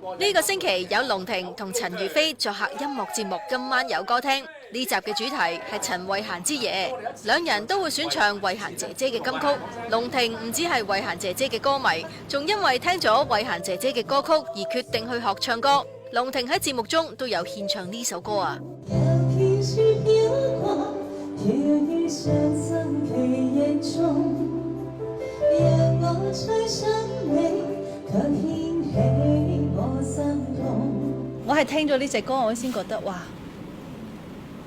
呢個星期有龍婷同陳如菲作客音樂節目《今晚有歌聽》。呢集嘅主題係陳慧嫻之夜，兩人都會選唱慧嫻姐姐嘅金曲。龍婷唔止係慧嫻姐姐嘅歌迷，仲因為聽咗慧嫻姐姐嘅歌曲而決定去學唱歌。龍婷喺節目中都有獻唱呢首歌啊。我係聽咗呢隻歌，我先覺得哇，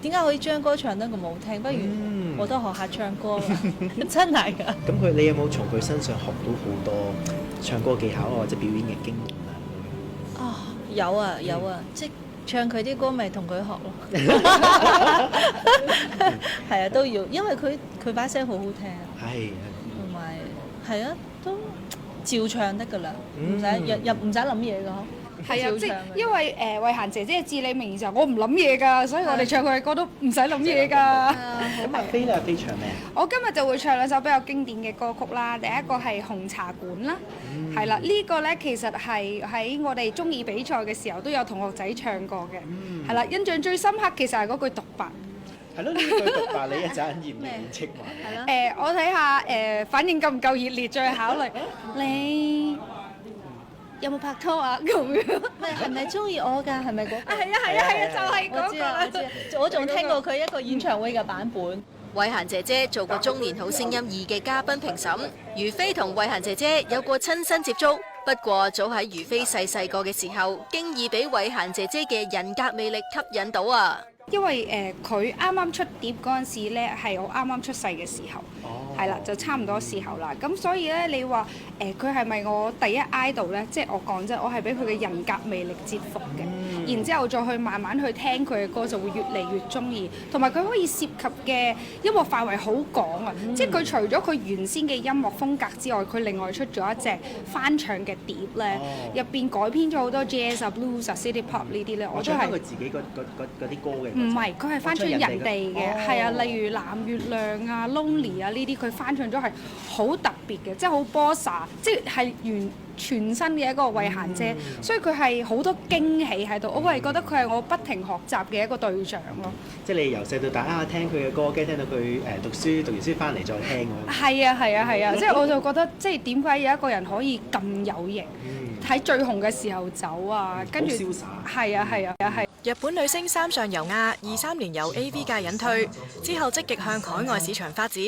點解可以將歌唱得咁好聽？不如我都學下唱歌啦，真係㗎。咁你有冇從佢身上學到好多唱歌技巧啊，或者表演嘅經驗啊？哦，有啊，即係唱佢啲歌咪同佢學咯。係啊，都要，因為佢把聲好好聽。係。同埋係啊，都照唱得㗎啦，唔使唔使諗嘢㗎。係啊，即係因為慧嫻姐姐嘅至理名言就係我唔諗嘢㗎，所以我哋唱佢嘅歌都唔使諗嘢㗎。咁阿飛咧，阿飛唱咩啊？我今日就會唱兩首比較經典嘅歌曲啦。第一個係紅茶館啦，係啦，呢個咧其實係喺我哋中二比賽嘅時候都有同學仔唱過嘅，係啦，印象最深刻其實係嗰句獨白。係咯，呢句獨白你一陣要唔要演繹埋？係咯。我睇下反應夠唔夠熱烈，再考慮你有冇拍拖啊？咁樣係咪中意我㗎？係咪嗰個？係啊，就係嗰個啦。我仲聽過佢一個演唱會嘅版本。慧嫻姐姐做過《中年好聲音2》嘅嘉賓評審，如菲同慧嫻姐姐有過親身接觸。不過早喺如菲細個嘅時候，經已俾慧嫻姐姐嘅人格魅力吸引到啊！因為佢啱啱出碟嗰陣時咧，係我啱啱出世嘅時候，係啦，就差唔多時候啦。咁所以咧，你話佢係咪我第一 idol 咧？即係我講真，我係俾佢嘅人格魅力折服嘅。然之後再去慢慢去聽佢嘅歌，就會越嚟越中意。同埋佢可以涉及嘅音樂範圍好廣啊！即係佢除咗佢原先嘅音樂風格之外，佢另外出咗一隻翻唱嘅碟咧，入邊改編咗好多 jazz 啊、blues 啊、city pop 呢啲咧，我都係。佢自己嗰啲歌嘅。唔係，佢係翻唱人哋嘅，係啊，例如藍月亮啊、Lonely 啊呢啲，佢翻唱咗係好特別嘅，即係好 bossa， 即係全新嘅一個慧嫻姐，所以佢係好多驚喜喺度。我係覺得佢係我不停學習嘅一個對象咯。即係你由細到大聽佢嘅歌，跟住聽到佢讀完書翻嚟再聽喎。係啊，即係我就覺得，即係點解有一個人可以咁有型，喺最紅嘅時候走啊，跟住瀟灑。係啊。日本女星三上悠亞23年由 AV 界隱退，之後積極向海外市場發展。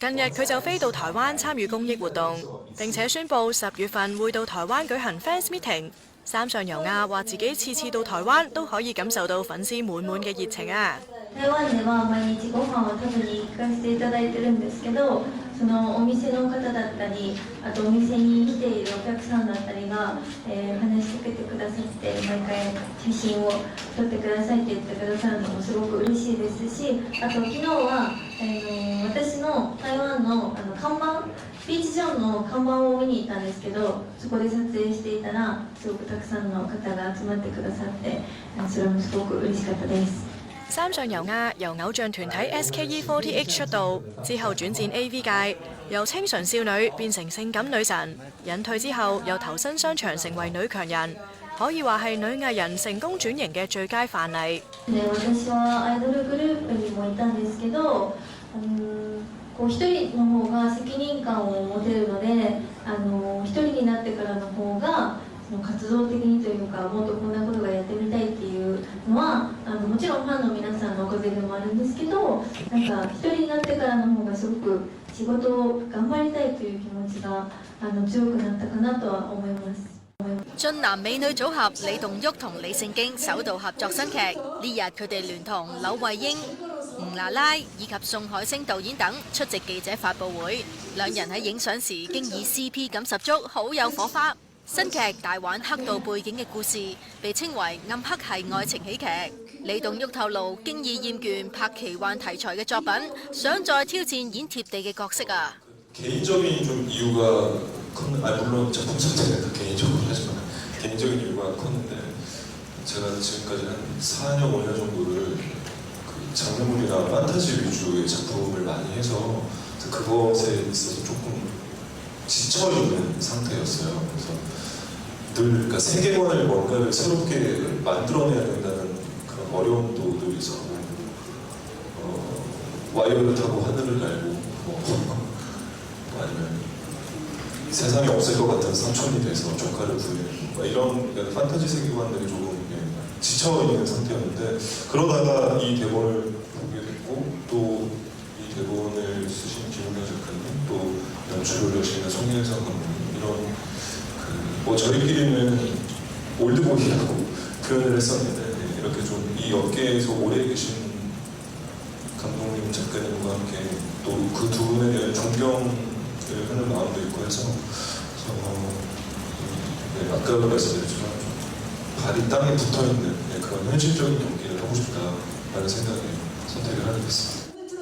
近日佢就飛到台灣參與公益活動，並且宣布10月份會到台灣舉行 fans meeting。三上悠亞話自己次次到台灣都可以感受到粉絲滿滿嘅熱情啊！台灣では毎日ご飯を食べに行かせていただいてるんですけど、そのお店の方だったり、あとお店に来ているお客さんだったりが、話しかけてくださって、毎回写真を撮ってくださいって言ってくださるのもすごく嬉しいですし、あと昨日は、私の台湾の看板ビーチジョンの看板を見に行ったんですけど、そこで撮影していたらすごくたくさんの方が集まってくださって、それもすごく嬉しかったです。三上悠亞由偶像團體 SKE48 出道，之後轉戰 AV 界，由清純少女變成性感女神。隱退之後又投身商場成為女強人，可以話係女藝人成功轉型嘅最佳範例。私はアイドルグループにもいたんですけど、こう一人の方が責任感を持てるので、一人になってからの方が活動的にというか、もっとこんなことがやってみたいっていうのはもちろんファンの皆さんのおかげでもあるんですけど、なんか一人になってからの方がすごく仕事を頑張りたいという気持ちが強くなったかなとは思います。俊男美女組合李棟旭同李聖經首度合作新劇，呢日佢哋聯同柳慧英、吳娜拉以及宋海星導演等出席記者發佈會，兩人喺影相時經已 CP 感十足，好有火花。新劇大玩黑道背景嘅故事，被稱為暗黑系愛情喜劇。李棟旭透露，經已厭倦拍奇幻題材嘅作品，想再挑戰演貼地嘅角色啊。 개인적인 좀 이유가 물론 작품 자체가 다 개인적으로 하지만 개인적인 이유가 컸는데 제가 지금까지 한 4년, 5년 정도를 그 장르물이나 판타지 위주의 작품을 많이 해서 그것에 있어서 조금 지쳐 있는 상태였어요. 그래서 그러니까 세계관을 뭔가를 새롭게 만들어내야 된다는 그런 어려움도 늘 있었고 와이어를 타고 하늘을 날고 아니면 세상에 없을 것 같은 삼촌이 돼서 조카를 구해내고 이런 그러니까 판타지 세계관들이 조금 지쳐있는 상태였는데 그러다가 이 대본을 보게 됐고 또 이 대본을 쓰신 김은경 작가님 또 연출을 하시는 송일성 감독님 이런 뭐 저희끼리는 올드보이라고 표현을 했었는데 이렇게 좀 이 업계에서 오래 계신 감독님 작가님과 함께 또 그 두 분에 대한 존경을 하는 마음도 있고 해서 네, 아까도 말씀드렸지만 좀 발이 땅에 붙어있는 네, 그런 현실적인 연기를 하고 싶다라는 생각에 선택을 하게 됐습니다.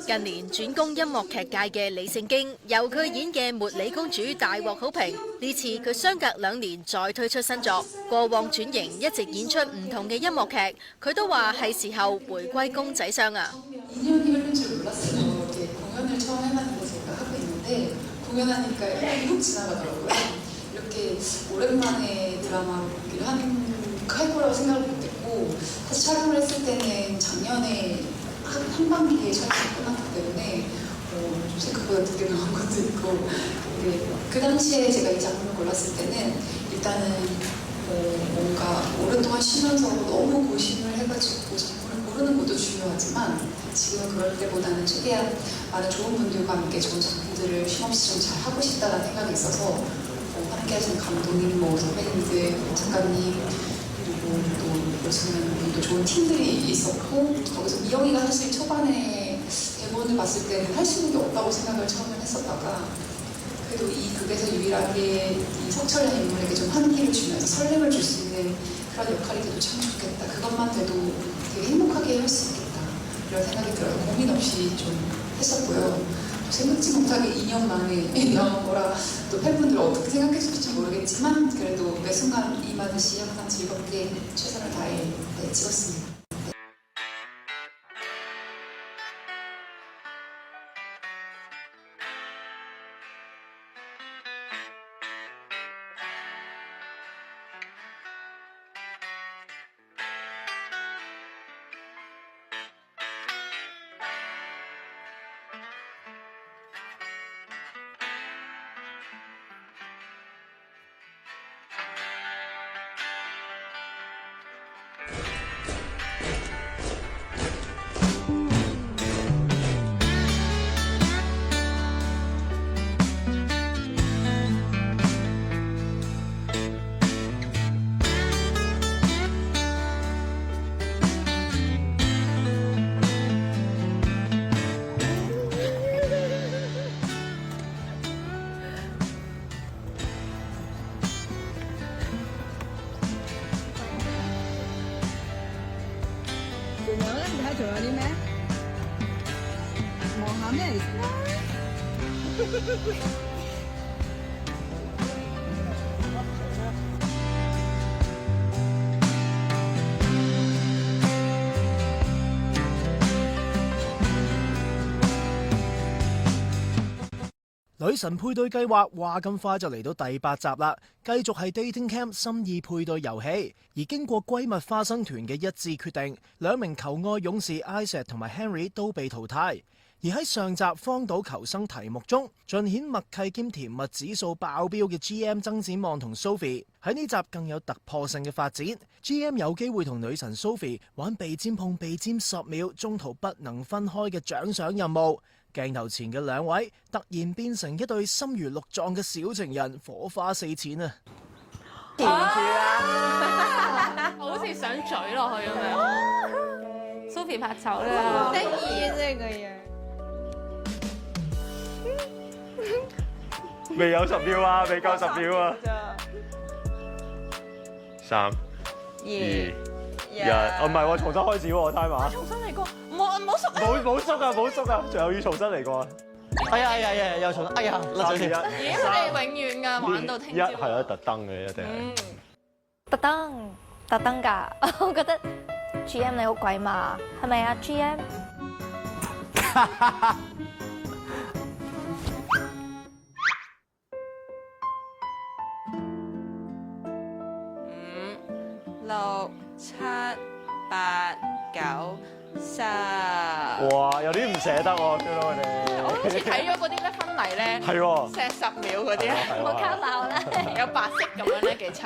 近年轉攻音樂劇界嘅李聖經，由佢演嘅《茉莉公主》大獲好評。呢次佢相隔2年再推出新作，過往轉型一直演出唔同嘅音樂劇，佢都話係時候回歸公仔箱啊！ 2년이 흐른 줄 몰랐어요. 이렇게 공연을 처음 해봤는데 제가 하고 있는데 공연하니까 1년이 훅 지나가더라고요. 이렇게 오랜만에 드라마를 보기를 할 거라고 생각을 못했고 사실 촬영을 했을 때는 작년에 한반기에 촬영이 끝났기 때문에 좀 생각보다 되게 나온 것도 있고 근데 그 당시에 제가 이 작품을 골랐을 때는 일단은 뭔가 오랫동안 쉬면서 너무 고심을 해가지고 작품을 고르는 것도 중요하지만 지금은 그럴 때보다는 최대한 많은 좋은 분들과 함께 좋은 작품들을 쉼없이 좀 잘 하고 싶다는 생각이 있어서 함께 하시는 감독님, 선배님들, 작가님 그리고 또 요즘은 또 좋은 팀들이 있었고 거기서 미영이가 사실 초반에 대본을 봤을 때는 할 수 있는 게 없다고 생각을 처음에 했었다가 그래도 이 극에서 유일하게 이 석철이라는 인물에게 좀 환기를 주면서 설렘을 줄 수 있는 그런 역할이 돼도 참 좋겠다. 그것만 돼도 되게 행복하게 할 수 있겠다. 이런 생각이 들어서 고민 없이 좀 했었고요. 생각지 못하게 2년 만에 나온 거라 또 팬분들 어떻게 생각해 주실지 모르겠지만 그래도 매 순간 임하듯이 항상 즐겁게 최선을 다해 찍었습니다. 仲有啲咩？望下咩嚟先？女神配對計劃話咁快就嚟到第8集啦，繼續係 Dating Camp 心意配對遊戲。而經過閨蜜花生團嘅一致決定，2名求愛勇士 Isaac 同埋 Henry 都被淘汰。而喺上集荒島求生題目中，盡顯默契兼甜蜜指數爆標嘅 GM 曾展望同 Sophie 喺呢集更有突破性嘅發展。GM 有機會同女神 Sophie 玩鼻尖碰鼻尖10秒，中途不能分開嘅獎賞任務。鏡頭前嘅2位突然變成一對心如鹿撞嘅小情人，火花四濺啊！甜住啦，好似想嘴落去咁樣。Sophie 拍手咧，好得意啊！真係個樣。未有10秒啊，未夠10秒啊。3、2、1，唔係喎，重新開始喎，timer。重新嚟過，唔好縮啊！冇縮啊，冇縮啊，仲有要重新嚟過啊！哎呀，又重新，哎呀，甩咗添。咦，佢哋永遠㗎，玩到聽朝。1係啊，特登嘅一定係。特登㗎，我覺得 GM 你好鬼嘛，係咪啊 GM？ 1、6、7、8、9、10。哇！有啲唔捨得喎，見到佢哋。我好似睇咗嗰啲咧婚禮咧，係喎錫10秒嗰啲咧，冇卡爆啦，有白色咁樣咧幾襯。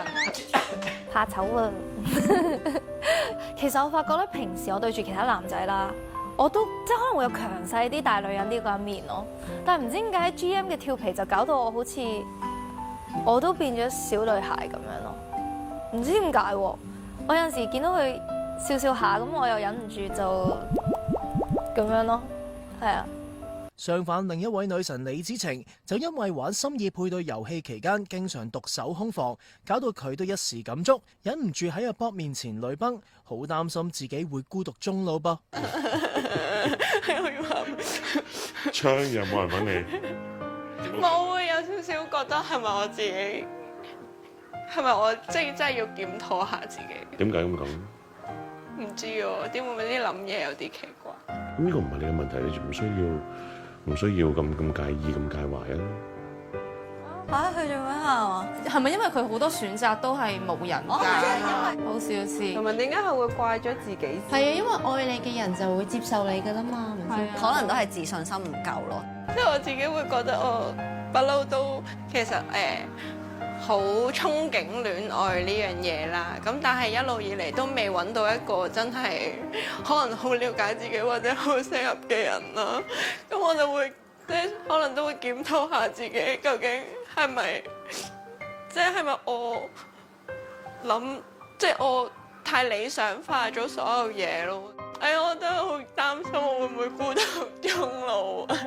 怕醜啊！其實我發覺咧，平時我對住其他男仔啦，我都即係可能會有強勢啲、大女人啲嗰一面咯。但係唔知點解 GM 嘅跳皮就搞到我好似我都變咗小女孩咁樣咯。唔知點解喎？我有陣時見到佢笑笑下，咁我又忍唔住就咁樣咯，係啊。相反，另一位女神李子晴就因為玩心意配對遊戲期間經常獨守空房，搞到佢都一時感觸，忍唔住喺阿 Bob 面前淚崩，好擔心自己會孤獨終老噃。槍有冇人揾你？冇會有少少覺得係咪我自己，係咪我真係要檢討下自己？點解咁講？唔知喎，點會啲諗嘢有啲奇怪？咁呢個唔係你嘅問題，你唔需要咁介意咁介懷啊！嚇，佢做咩啊？係咪因為佢好多選擇都係冇人揀？好小事。同埋點解佢會怪咗自己？係啊，因為愛你嘅人就會接受你㗎啦嘛，係咪先？可能都係自信心唔夠咯。即係我自己會覺得我不嬲都其實好憧憬戀愛呢樣嘢啦，咁但係一路以嚟都未揾到一個真係可能好了解自己或者好適合嘅人啦，咁我就會即係可能都會檢討下自己究竟係咪即係咪我諗即係我太理想化咗所有嘢咯，我覺得好擔心我會唔會孤獨終老啊！